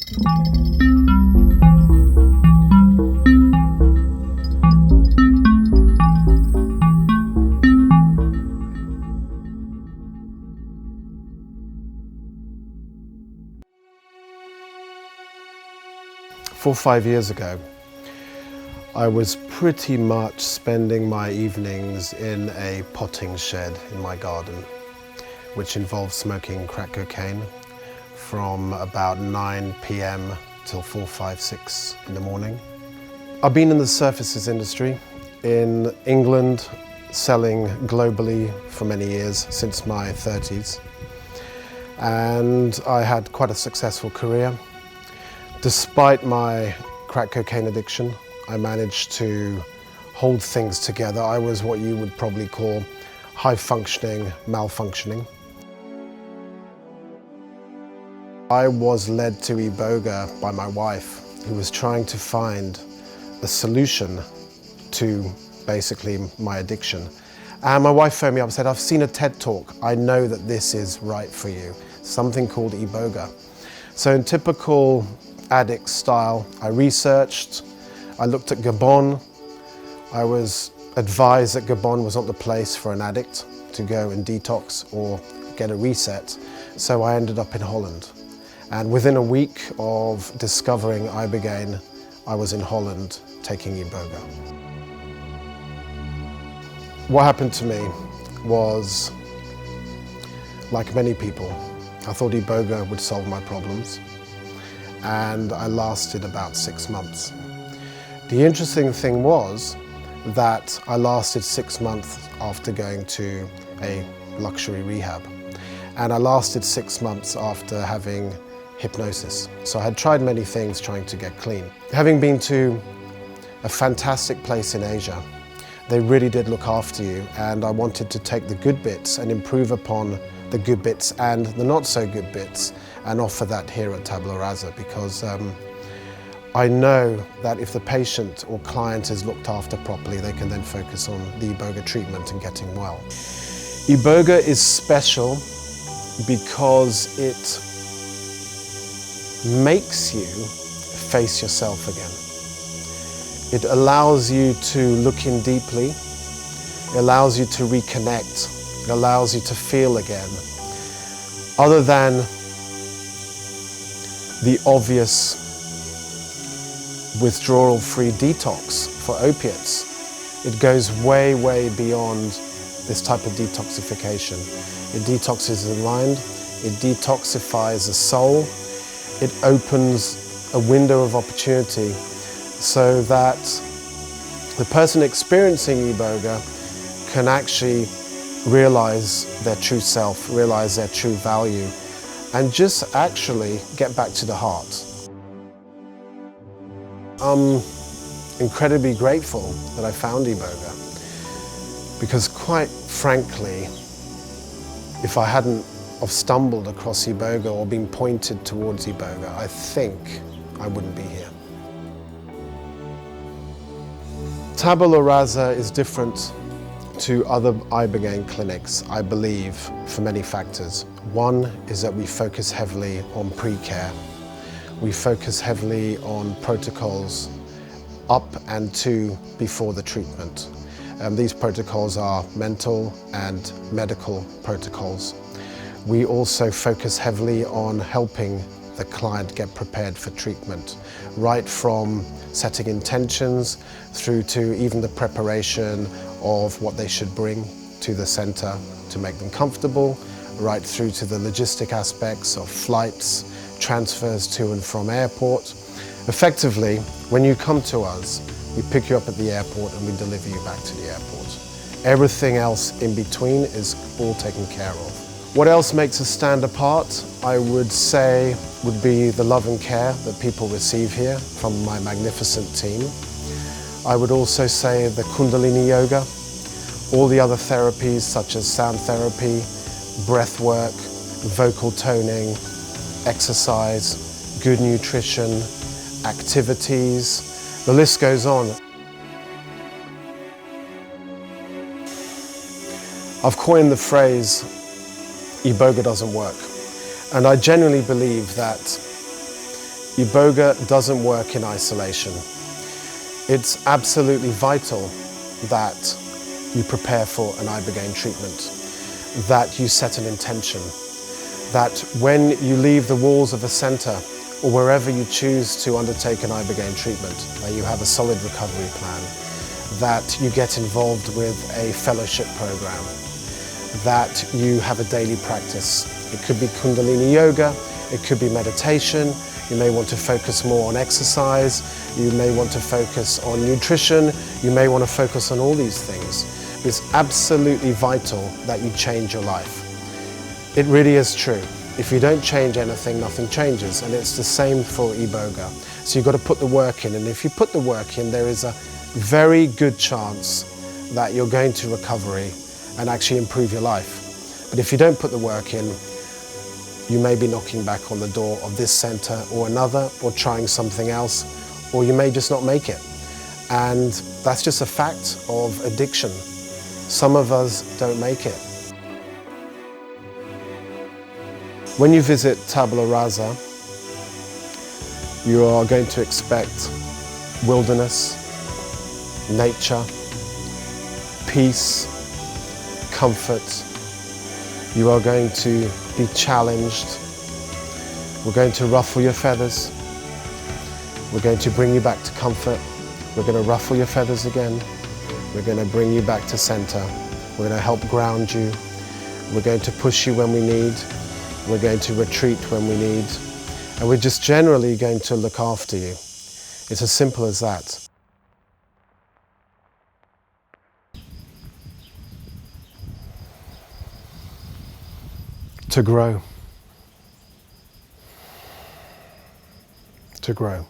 4 or 5 years ago, I was pretty much spending my evenings in a potting shed in my garden, which involved smoking crack cocaine from about 9 p.m. till 4, 5, 6 in the morning. I've been in the surfaces industry in England, selling globally for many years, since my 30s. And I had quite a successful career. Despite my crack cocaine addiction, I managed to hold things together. I was what you would probably call high functioning, malfunctioning. I was led to Iboga by my wife, who was trying to find a solution to basically my addiction. And my wife phoned me up and said, "I've seen a TED talk. I know that this is right for you. Something called Iboga." So in typical addict style, I researched, I looked at Gabon. I was advised that Gabon was not the place for an addict to go and detox or get a reset. So I ended up in Holland. And within a week of discovering ibogaine, I was in Holland taking Iboga. What happened to me was, like many people, I thought Iboga would solve my problems. And I lasted about 6 months. The interesting thing was that I lasted 6 months after going to a luxury rehab. And I lasted 6 months after having hypnosis. So I had tried many things trying to get clean. Having been to a fantastic place in Asia, they really did look after you, and I wanted to take the good bits and improve upon the good bits and the not so good bits and offer that here at Tabula Rasa, because I know that if the patient or client is looked after properly, they can then focus on the iboga treatment and getting well. Iboga is special because it makes you face yourself again. It allows you to look in deeply, it allows you to reconnect, it allows you to feel again. Other than the obvious withdrawal-free detox for opiates, it goes way, way beyond this type of detoxification. It detoxes the mind, it detoxifies the soul, it opens a window of opportunity so that the person experiencing Iboga can actually realize their true self, realize their true value, and just actually get back to the heart. I'm incredibly grateful that I found Iboga, because quite frankly, if I hadn't have stumbled across Iboga or been pointed towards Iboga, I think I wouldn't be here. Tabula Rasa is different to other ibogaine clinics, I believe, for many factors. One is that we focus heavily on pre-care. We focus heavily on protocols up and to before the treatment. These protocols are mental and medical protocols. We also focus heavily on helping the client get prepared for treatment, right from setting intentions through to even the preparation of what they should bring to the centre to make them comfortable, right through to the logistic aspects of flights, transfers to and from airport. Effectively, when you come to us, we pick you up at the airport and we deliver you back to the airport. Everything else in between is all taken care of. What else makes us stand apart, I would say, would be the love and care that people receive here from my magnificent team. I would also say the Kundalini yoga, all the other therapies such as sound therapy, breath work, vocal toning, exercise, good nutrition, activities, the list goes on. I've coined the phrase, Iboga doesn't work. And I genuinely believe that Iboga doesn't work in isolation. It's absolutely vital that you prepare for an ibogaine treatment, that you set an intention, that when you leave the walls of a centre or wherever you choose to undertake an ibogaine treatment, that you have a solid recovery plan, that you get involved with a fellowship program, that you have a daily practice. It could be Kundalini yoga, it could be meditation, you may want to focus more on exercise, you may want to focus on nutrition, you may want to focus on all these things. It's absolutely vital that you change your life. It really is true. If you don't change anything, nothing changes, and it's the same for Iboga. So you've got to put the work in, and if you put the work in, there is a very good chance that you're going to recovery and actually improve your life. But if you don't put the work in, you may be knocking back on the door of this centre or another, or trying something else, or you may just not make it. And that's just a fact of addiction. Some of us don't make it. When you visit Tabula Rasa, you are going to expect wilderness, nature, peace, comfort. You are going to be challenged. We're going to ruffle your feathers. We're going to bring you back to comfort. We're going to ruffle your feathers again. We're going to bring you back to center. We're going to help ground you. We're going to push you when we need. We're going to retreat when we need. And we're just generally going to look after you. It's as simple as that. To grow. To grow.